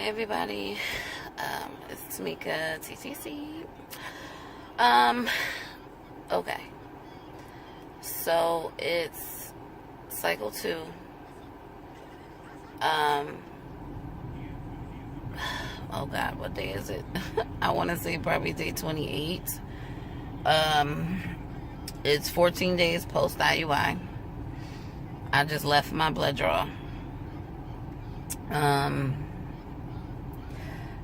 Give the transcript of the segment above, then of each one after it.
Everybody, it's Tamika TTC. Okay, so it's cycle 2. Oh God, what day is it? I want to say probably day 28. It's 14 days post IUI. I just left my blood draw.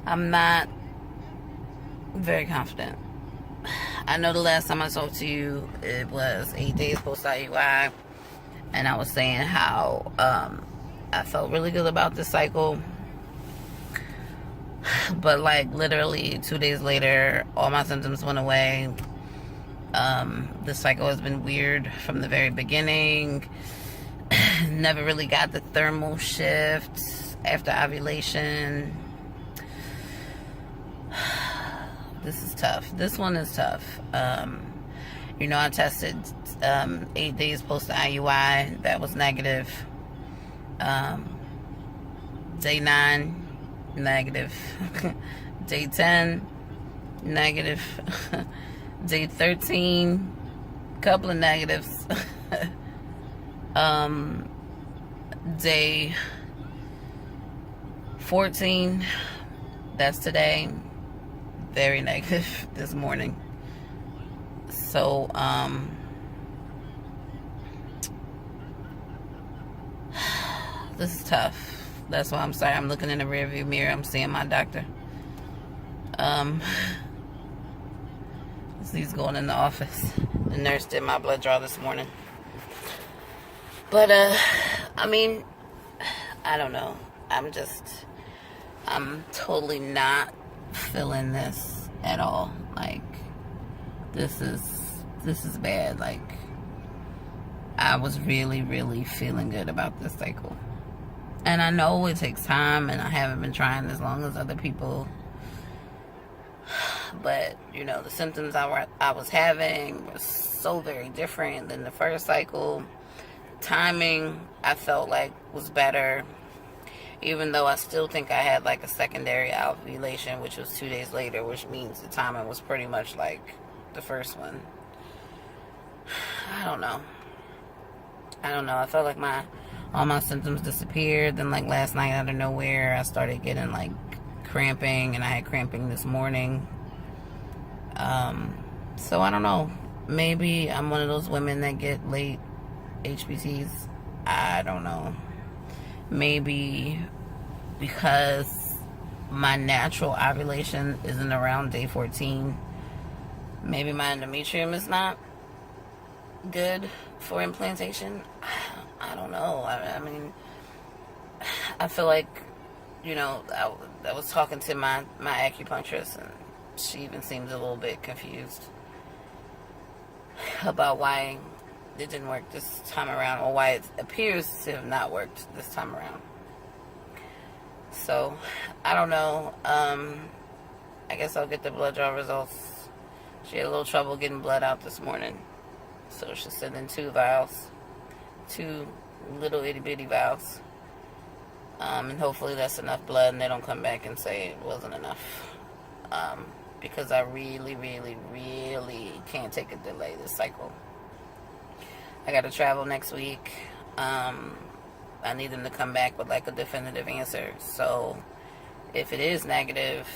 I'm not very confident. I know the last time I talked to you, it was 8 days post IUI, and I was saying how I felt really good about this cycle, but like literally 2 days later, all my symptoms went away. The cycle has been weird from the very beginning. Never really got the thermal shift after ovulation. This is tough. This one is tough. I tested 8 days post IUI. That was negative. Day 9, negative. Day 10, negative. Day 13, couple of negatives. Day 14, that's today, very negative this morning. So this is tough. That's why I'm sorry. I'm looking in the rearview mirror. I'm seeing my doctor. He's going in the office. The nurse did my blood draw this morning. But I mean, I don't know. I'm totally not feeling this at all. Like, this is bad. Like, I was really, really feeling good about this cycle. And I know it takes time, and I haven't been trying as long as other people. But, the symptoms I was having was so very different than the first cycle. Timing, I felt like was better, even though I still think I had like a secondary ovulation, which was 2 days later, which means the timing was pretty much like the first one. I don't know. I felt like all my symptoms disappeared. Then like last night out of nowhere, I started getting like cramping, and I had cramping this morning. So I don't know. Maybe I'm one of those women that get late HPTs. I don't know. Maybe because my natural ovulation isn't around day 14. Maybe my endometrium is not good for implantation. I don't know. I mean, I feel like, I was talking to my acupuncturist, and she even seems a little bit confused about why it didn't work this time around, or why it appears to have not worked this time around. So, I don't know. I guess I'll get the blood draw results. She had a little trouble getting blood out this morning, so she's sending 2 vials, 2 little itty bitty vials, and hopefully that's enough blood, and they don't come back and say it wasn't enough, because I really, really, really can't take a delay this cycle. I got to travel next week. I need them to come back with like a definitive answer. So if it is negative,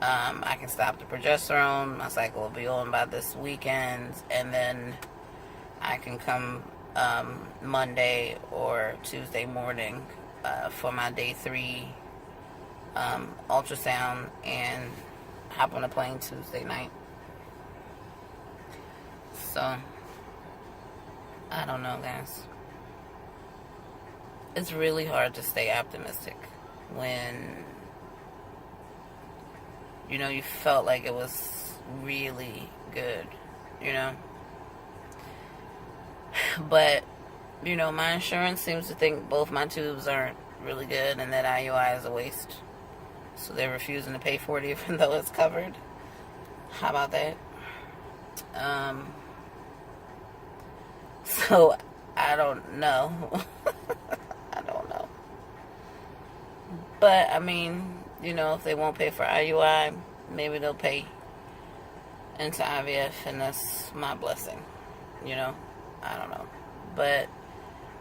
I can stop the progesterone. My cycle will be on by this weekend, and then I can come Monday or Tuesday morning for my day 3 ultrasound, and hop on a plane Tuesday night. So I don't know, guys. It's really hard to stay optimistic when, you felt like it was really good, But, my insurance seems to think both my tubes aren't really good and that IUI is a waste. So they're refusing to pay for it even though it's covered. How about that? So, I don't know. I don't know. But, I mean, You know, if they won't pay for IUI, maybe they'll pay into IVF, and that's my blessing. You know, I don't know. But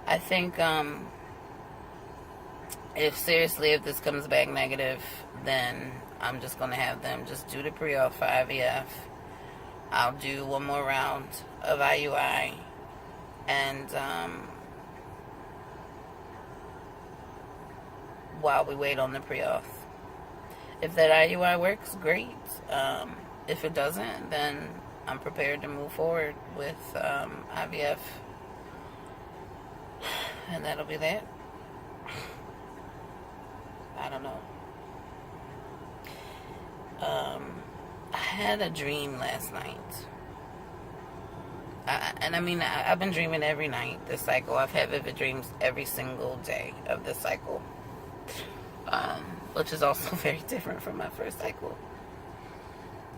I think if this comes back negative, then I'm just going to have them just do the pre-op for IVF. I'll do one more round of IUI, and while we wait on the pre-op. If that IUI works, great. If it doesn't, then I'm prepared to move forward with IVF, and that'll be that. I don't know. I had a dream last night. I've been dreaming every night this cycle. I've had vivid dreams every single day of this cycle, which is also very different from my first cycle.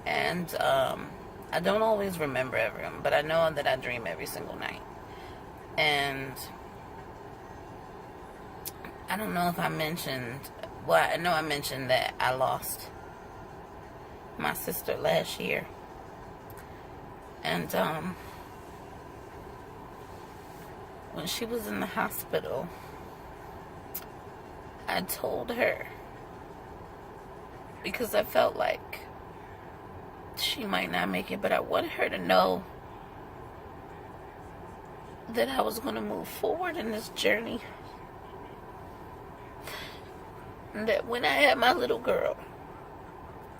And I don't always remember everyone, but I know that I dream every single night. And I don't know if I mentioned, I know I mentioned that I lost my sister last year. And when she was in the hospital, I told her, because I felt like she might not make it, but I wanted her to know that I was going to move forward in this journey. And that when I had my little girl,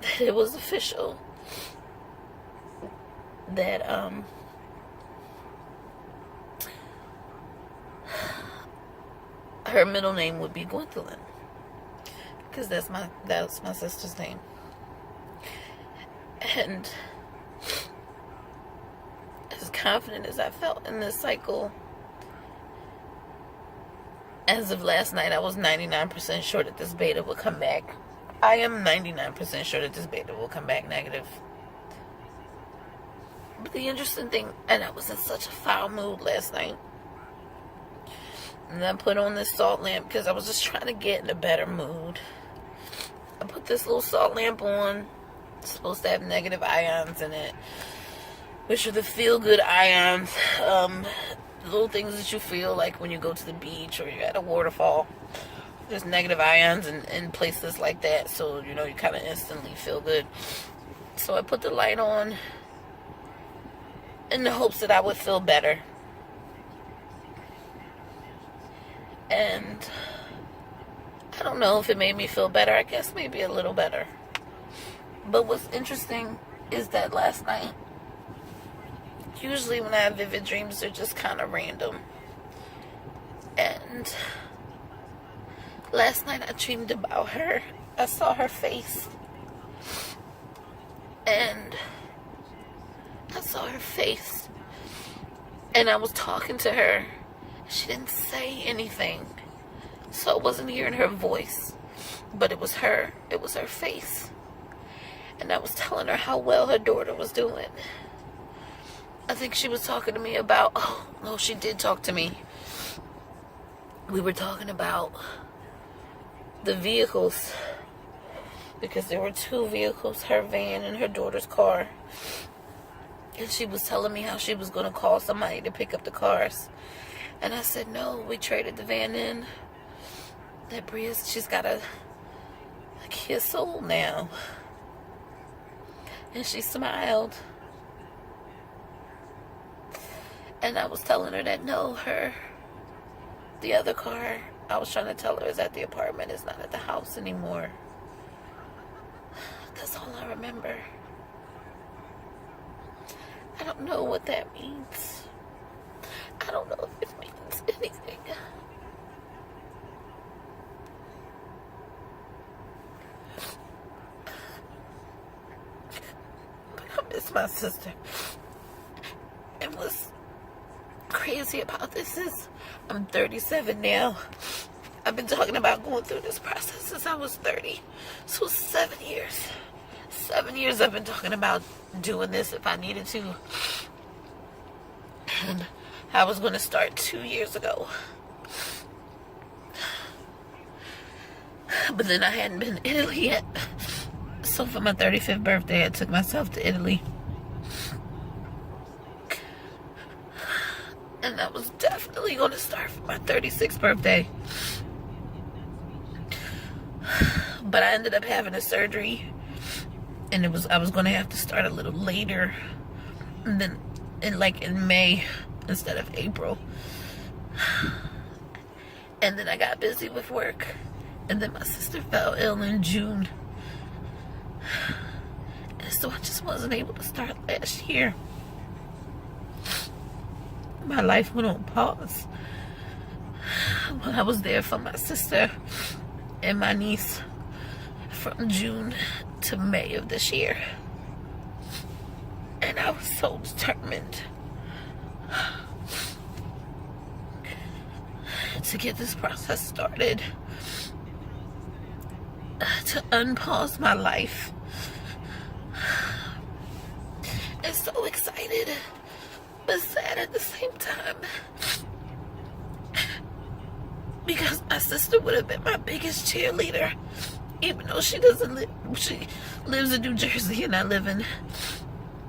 that it was official. That her middle name would be Gwendolyn, because that's my sister's name. And as confident as I felt in this cycle, as of last night, I was 99% sure that this beta would come back. I am 99% sure that this beta will come back negative. But the interesting thing, and I was in such a foul mood last night, and I put on this salt lamp because I was just trying to get in a better mood. I put this little salt lamp on. It's supposed to have negative ions in it, which are the feel-good ions. Little things that you feel like when you go to the beach or you're at a waterfall. There's negative ions in places like that, so you know you kind of instantly feel good. So I put the light on in the hopes that I would feel better. And I don't know if it made me feel better. I guess maybe a little better. But what's interesting is that last night, usually when I have vivid dreams, they're just kind of random. And last night I dreamed about her. I saw her face. And I saw her face. And I was talking to her. She didn't say anything. So I wasn't hearing her voice. But it was her. It was her face. And I was telling her how well her daughter was doing. I think she was talking to me about, she did talk to me. We were talking about the vehicles, because there were two vehicles, her van and her daughter's car. And she was telling me how she was going to call somebody to pick up the cars. And I said, no, we traded the van in. That Bria's, she's got a Kia Soul now. And she smiled. And I was telling her that no, the other car, I was trying to tell her, is at the apartment, it's not at the house anymore. That's all I remember. I don't know what that means. I don't know if it means anything. But I miss my sister. And what's crazy about this is I'm 37 now. I've been talking about going through this process since I was 30. So 7 years. 7 years I've been talking about doing this if I needed to. And I was going to start 2 years ago. But then I hadn't been to Italy yet. So for my 35th birthday, I took myself to Italy. And I was definitely going to start for my 36th birthday. But I ended up having a surgery. And I was going to have to start a little later. And then in May instead of April. And then I got busy with work. And then my sister fell ill in June. And so I just wasn't able to start last year. My life went on pause. When I was there for my sister and my niece from June to May of this year. And I was so determined to get this process started, to unpause my life. And so excited, but sad at the same time. Because my sister would have been my biggest cheerleader. Even though she lives in New Jersey and I live in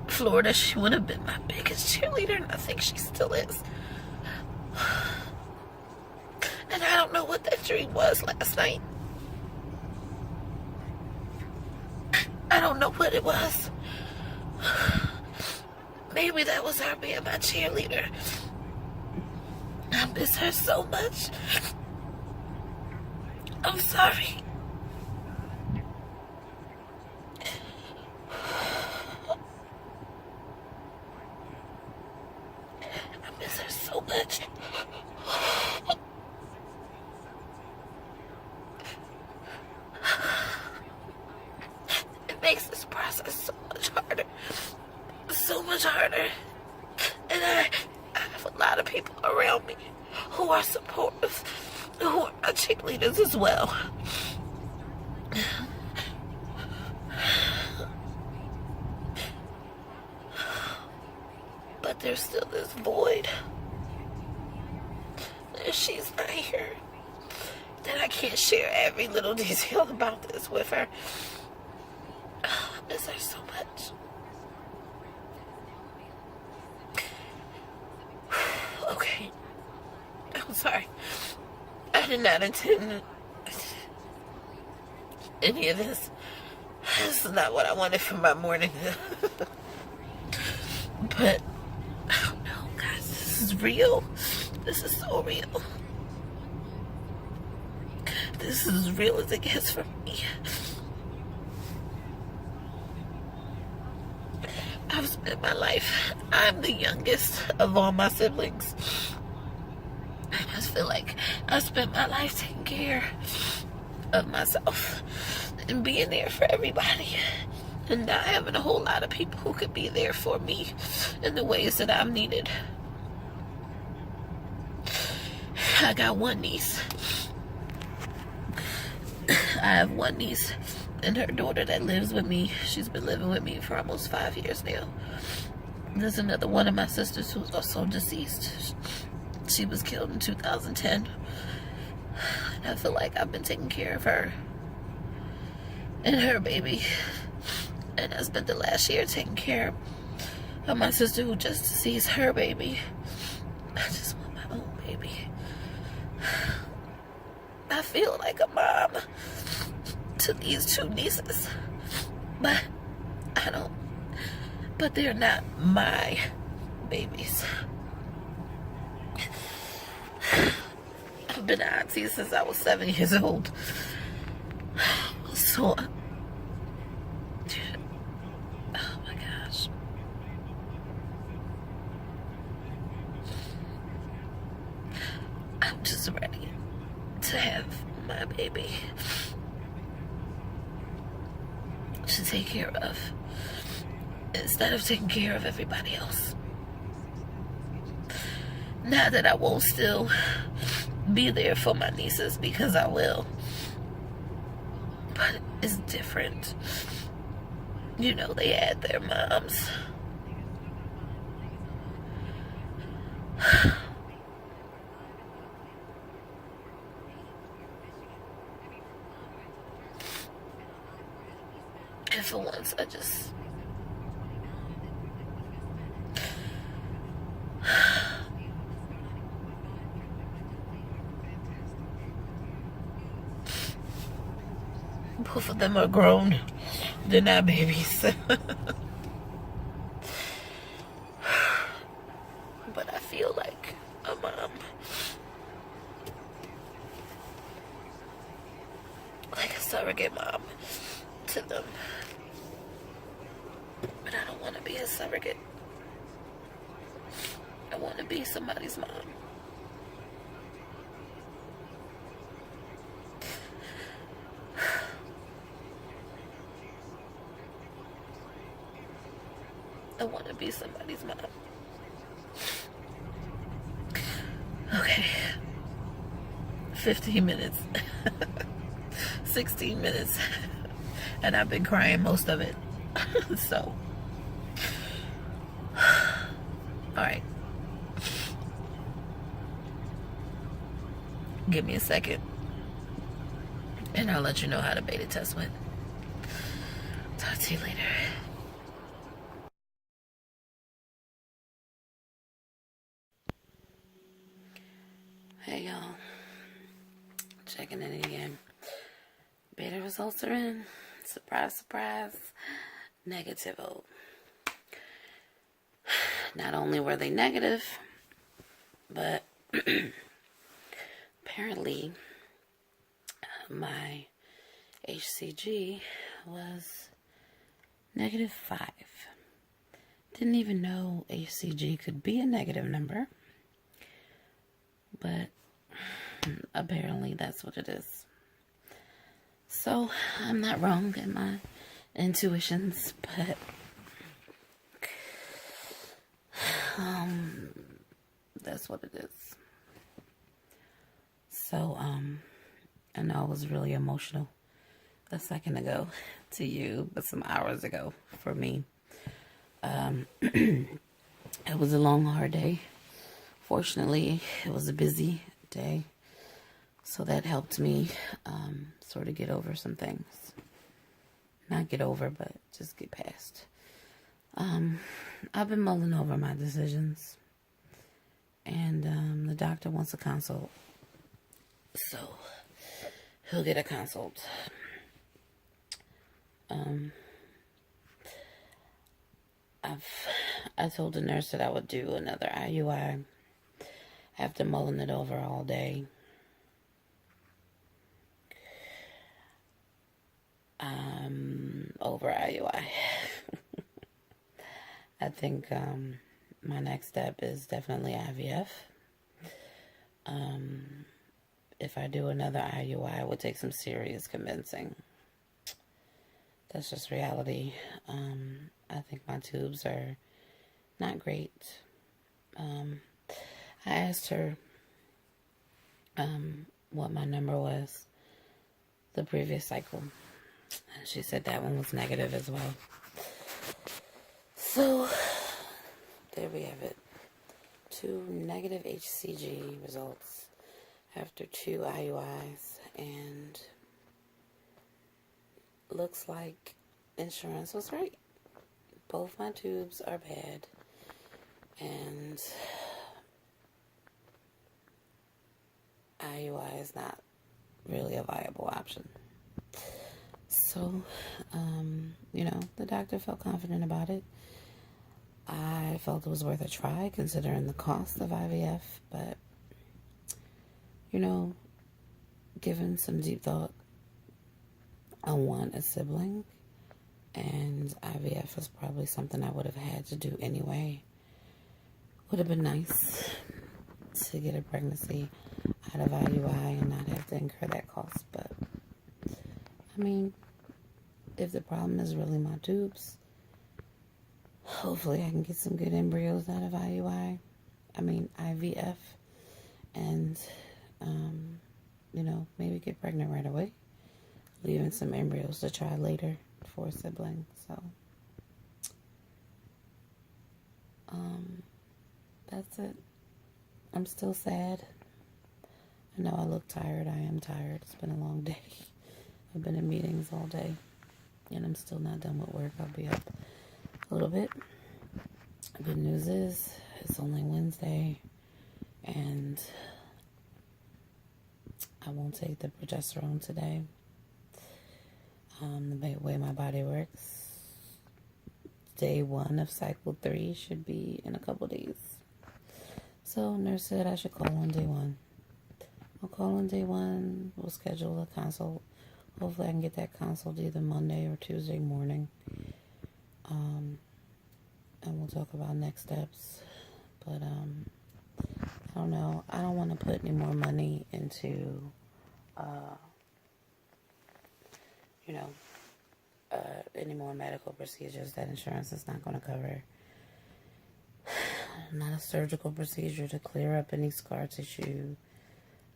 Florida, she would have been my biggest cheerleader, and I think she still is. And I don't know what that dream was last night. I don't know what it was. Maybe that was her being my cheerleader. I miss her so much. I'm sorry. I miss her so much. It makes this process so much harder. So much harder. And I have a lot of people around me who are supportive, who are my cheerleaders as well. But there's still this void. And she's not here. That I can't share every little detail about this with her. I miss her so much. Okay. I'm sorry. I did not intend any of this. This is not what I wanted for my morning. But, I don't know, guys. This is real. This is so real. This is as real as it gets for me. I've spent my life. I'm the youngest of all my siblings. I just feel like I spent my life taking care of myself and being there for everybody, and not having a whole lot of people who could be there for me in the ways that I'm needed. I got one niece. I have one niece and her daughter that lives with me. She's been living with me for almost 5 years now. There's another one of my sisters who's also deceased. She was killed in 2010. And I feel like I've been taking care of her and her baby. And I spent the last year taking care of my sister who just deceased, her baby. I just want my own baby. I feel like a mom to these two nieces, but I don't, but they're not my babies. I've been an auntie since I was 7 years old. So, oh my gosh. I'm just ready to have my baby to take care of instead of taking care of everybody else. Not that I won't still be there for my nieces, because I will, but it's different. You know, they had their moms. for once, I just... Both of them are grown. They're not babies. But I feel like a mom. Like a surrogate mom to them. But I don't want to be a surrogate. I want to be somebody's mom. I want to be somebody's mom. Okay. 15 minutes. 16 minutes. And I've been crying most of it. So. Alright. Give me a second. And I'll let you know how the beta test went. Talk to you later. Hey y'all, checking in again. Beta results are in. Surprise, surprise. Negativo. Not only were they negative, but apparently my HCG was -5. Didn't even know HCG could be a negative number. But apparently that's what it is. So I'm not wrong in my intuitions, but that's what it is. So I know I was really emotional a second ago to you, but some hours ago for me. It was a long, hard day. Fortunately, it was a busy day, so that helped me sort of get over some things. Not get over, but just get past. I've been mulling over my decisions, and the doctor wants a consult, so he'll get a consult. I told the nurse that I would do another IUI after mulling it over all day. Over IUI. I think my next step is definitely IVF. If I do another IUI, it would take some serious convincing. That's just reality. I think my tubes are not great. I asked her what my number was the previous cycle. And she said that one was negative as well. So, there we have it. 2 negative HCG results after 2 IUIs. And looks like insurance was right. Both my tubes are bad. And IUI is not really a viable option. So, the doctor felt confident about it. I felt it was worth a try considering the cost of IVF, but, given some deep thought, I want a sibling, and IVF is probably something I would have had to do anyway. Would have been nice to get a pregnancy out of IUI and not have to incur that cost, but if the problem is really my tubes, hopefully I can get some good embryos out of IVF, and, maybe get pregnant right away, leaving some embryos to try later for a sibling, so, that's it. I'm still sad. I know I look tired. I am tired. It's been a long day. I've been in meetings all day. and I'm still not done with work. I'll be up a little bit. Good news is it's only Wednesday, and I won't take the progesterone today. The way my body works, day 1 of cycle 3 should be in a couple days. So nurse said I should call on day 1. I'll call on day 1. We'll schedule a consult. Hopefully I can get that consult either Monday or Tuesday morning. And we'll talk about next steps. But I don't know. I don't want to put any more money into any more medical procedures that insurance is not going to cover. Not a surgical procedure to clear up any scar tissue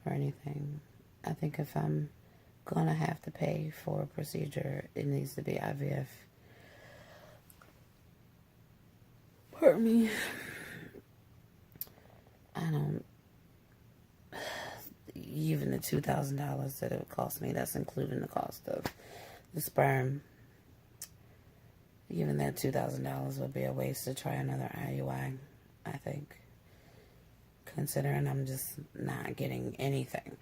or anything. I think if I'm going to have to pay for a procedure, it needs to be IVF. Pardon me. Even the $2,000 that it would cost me, that's including the cost of the sperm. Even that $2,000 would be a waste to try another IUI, I think. Considering I'm just not getting anything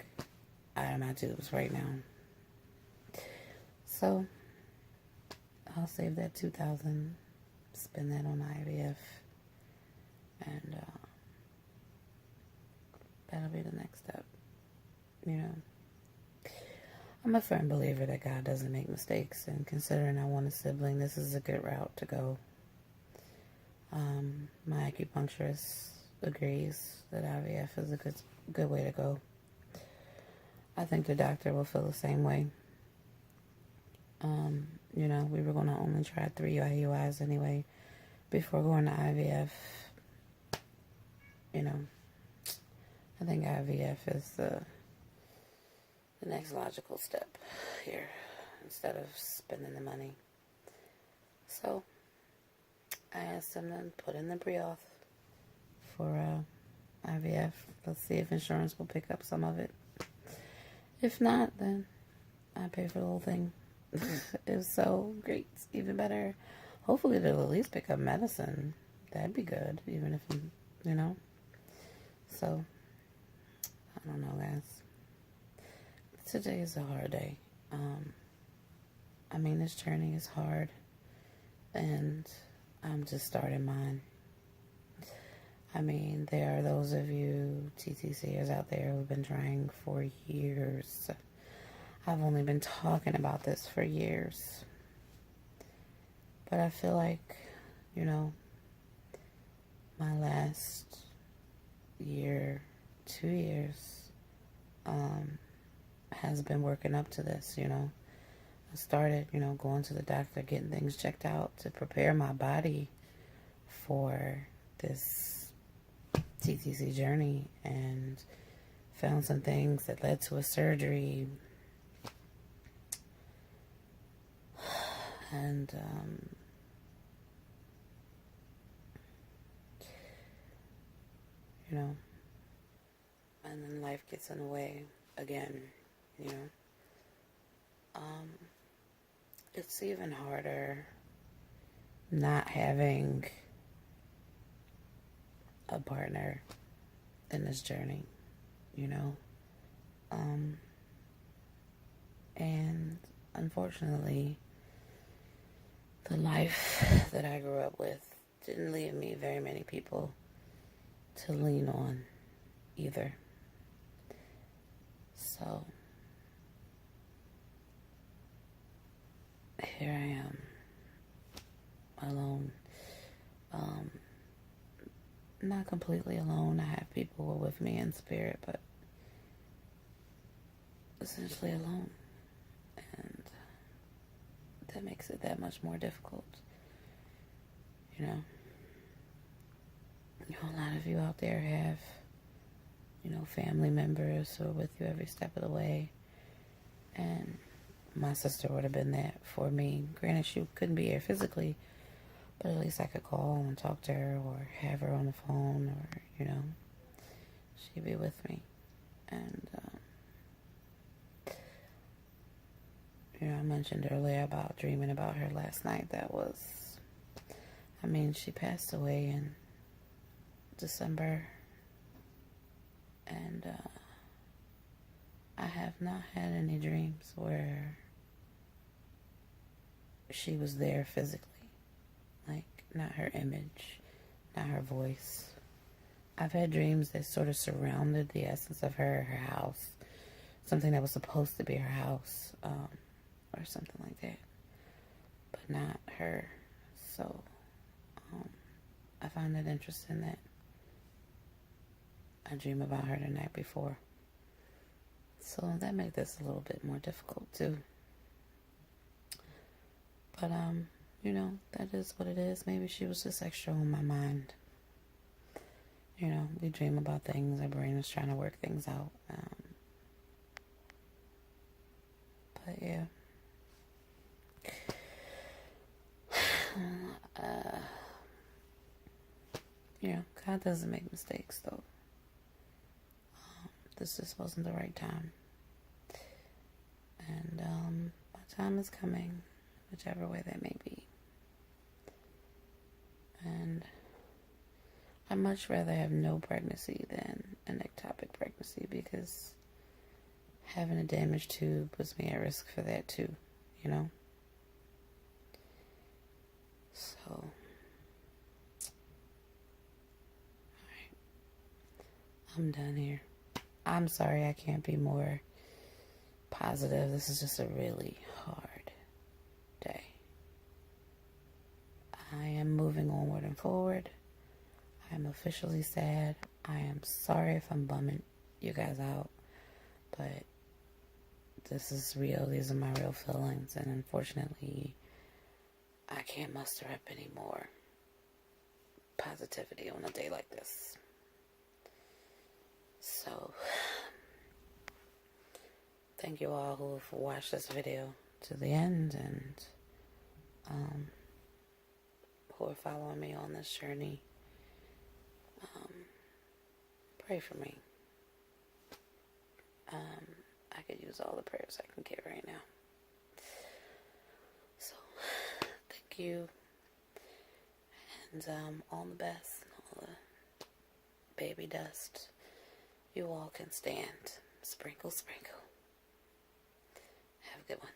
out of my tubes right now. So, I'll save that $2,000, spend that on IVF, and that'll be the next step. I'm a firm believer that God doesn't make mistakes, and considering I want a sibling, this is a good route to go. My acupuncturist agrees that IVF is a good way to go. I think the doctor will feel the same way. We were going to only try 3 IUIs anyway before going to IVF. I think IVF is the next logical step here instead of spending the money. So I asked them to put in the pre-auth for IVF. Let's see if insurance will pick up some of it. If not, then I pay for the whole thing. If so, great. Even better. Hopefully they'll at least pick up medicine. That'd be good, even if, So, I don't know, guys. Today is a hard day. This journey is hard, and I'm just starting mine. There are those of you TTCers out there who've been trying for years. I've only been talking about this for years. But I feel like, my last year, 2 years, has been working up to this, I started, going to the doctor, getting things checked out to prepare my body for this TTC journey, and found some things that led to a surgery. And, and then life gets in the way again, It's even harder not having a partner in this journey, and unfortunately, the life that I grew up with didn't leave me very many people to lean on either. So here I am, alone. Not completely alone. I have people who are with me in spirit, but essentially alone. And that makes it that much more difficult. A lot of you out there have, family members who are with you every step of the way. And my sister would have been that for me. Granted, she couldn't be here physically, but at least I could call and talk to her or have her on the phone, or, she'd be with me. And, mentioned earlier about dreaming about her last night, that was, I mean, she passed away in December, and I have not had any dreams where she was there physically, like not her image, not her voice. I've had dreams that sort of surrounded the essence of her house, something that was supposed to be her house, or something like that, but not her. So I find it interesting that I dream about her the night before. So that makes this a little bit more difficult too. But you know, that is what it is. Maybe she was just extra on my mind. You know, we dream about things, our brain is trying to work things out. But yeah. You know, God doesn't make mistakes though. This just wasn't the right time. And my time is coming, whichever way that may be. And I'd much rather have no pregnancy than an ectopic pregnancy, because having a damaged tube puts me at risk for that too, you know? So, alright. I'm done here. I'm sorry I can't be more positive. This is just a really hard day. I am moving onward and forward. I am officially sad. I am sorry if I'm bumming you guys out, but this is real. These are my real feelings, and unfortunately, I can't muster up any more positivity on a day like this. So, thank you all who have watched this video to the end, and who are following me on this journey. Pray for me. I could use all the prayers I can get right now. So, thank you, and all the best, all the baby dust you all can stand. Sprinkle, sprinkle. Have a good one.